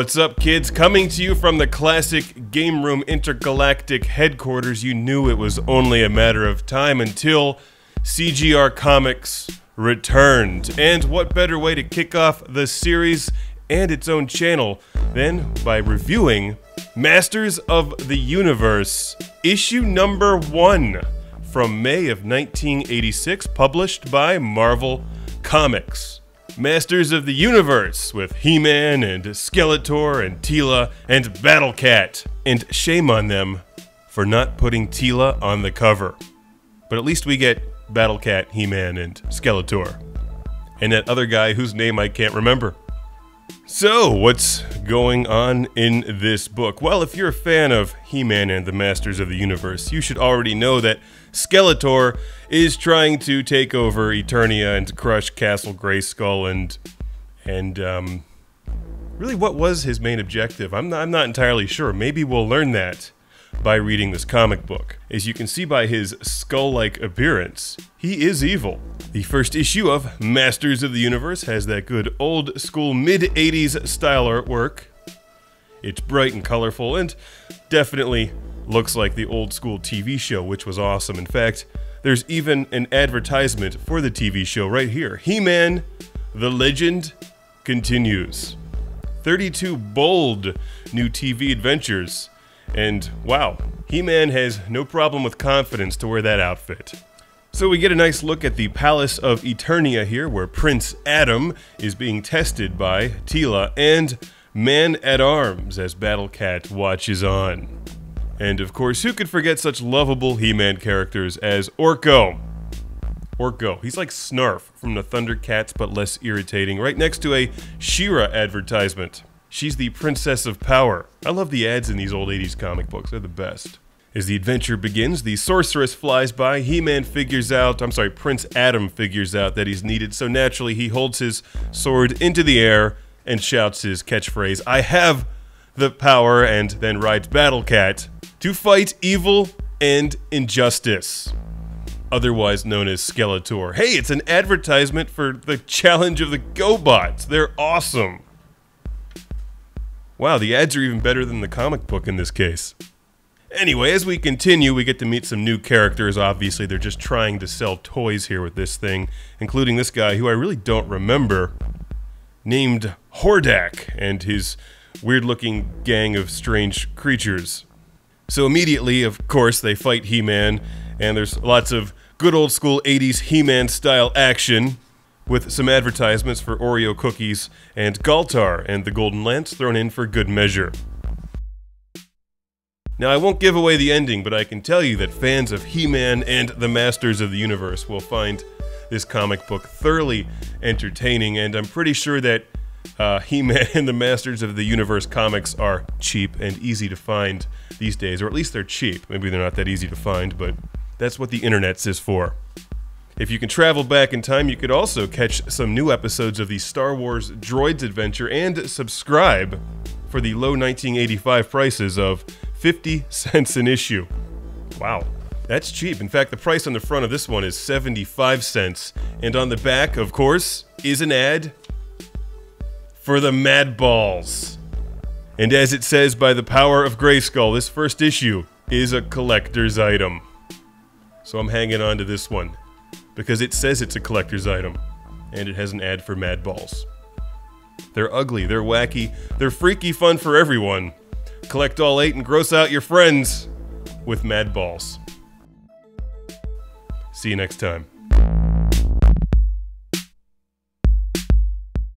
What's up, kids? Coming to you from the classic Game Room Intergalactic headquarters, you knew it was only a matter of time until CGR Comics returned. And what better way to kick off the series and its own channel than by reviewing Masters of the Universe, issue number 1 from May of 1986, published by Marvel Comics. Masters of the Universe with He-Man and Skeletor and Teela and Battlecat. And shame on them for not putting Teela on the cover. But at least we get Battlecat, He-Man, and Skeletor. And that other guy whose name I can't remember. So, what's going on in this book? Well, if you're a fan of He-Man and the Masters of the Universe, you should already know that Skeletor is trying to take over Eternia and crush Castle Grayskull and really, what was his main objective? I'm not entirely sure. Maybe we'll learn that by reading this comic book. As you can see by his skull-like appearance, he is evil. The first issue of Masters of the Universe has that good old-school mid-80s style artwork. It's bright and colorful and definitely looks like the old-school TV show, which was awesome. In fact, there's even an advertisement for the TV show right here. He-Man, the legend continues. 32 bold new TV adventures. And wow, He-Man has no problem with confidence to wear that outfit. So we get a nice look at the Palace of Eternia here, where Prince Adam is being tested by Teela and Man-at-Arms as Battlecat watches on. And of course, who could forget such lovable He-Man characters as Orko? Orko, he's like Snarf from the Thundercats, but less irritating, right next to a She-Ra advertisement. She's the Princess of Power. I love the ads in these old 80s comic books, they're the best. As the adventure begins, the Sorceress flies by, Prince Adam figures out that he's needed, so naturally he holds his sword into the air and shouts his catchphrase, "I have the power," and then rides Battlecat to fight evil and injustice, otherwise known as Skeletor. Hey, it's an advertisement for the Challenge of the GoBots. They're awesome. Wow, the ads are even better than the comic book in this case. Anyway, as we continue, we get to meet some new characters. Obviously, they're just trying to sell toys here with this thing, including this guy who I really don't remember, named Hordak, and his weird-looking gang of strange creatures. So immediately, of course, they fight He-Man, and there's lots of good old-school 80s He-Man style action, with some advertisements for Oreo cookies and Galtar and the Golden Lance thrown in for good measure. Now, I won't give away the ending, but I can tell you that fans of He-Man and the Masters of the Universe will find this comic book thoroughly entertaining, and I'm pretty sure that He-Man and the Masters of the Universe comics are cheap and easy to find these days, or at least they're cheap. Maybe they're not that easy to find, but that's what the internet is for. If you can travel back in time, you could also catch some new episodes of the Star Wars Droids Adventure and subscribe for the low 1985 prices of 50 cents an issue. Wow, that's cheap. In fact, the price on the front of this one is 75 cents. And on the back, of course, is an ad for the Mad Balls. And as it says, by the power of Grayskull, this first issue is a collector's item. So I'm hanging on to this one, because it says it's a collector's item, and it has an ad for Mad Balls. They're ugly, they're wacky, they're freaky fun for everyone. Collect all 8 and gross out your friends with Mad Balls. See you next time.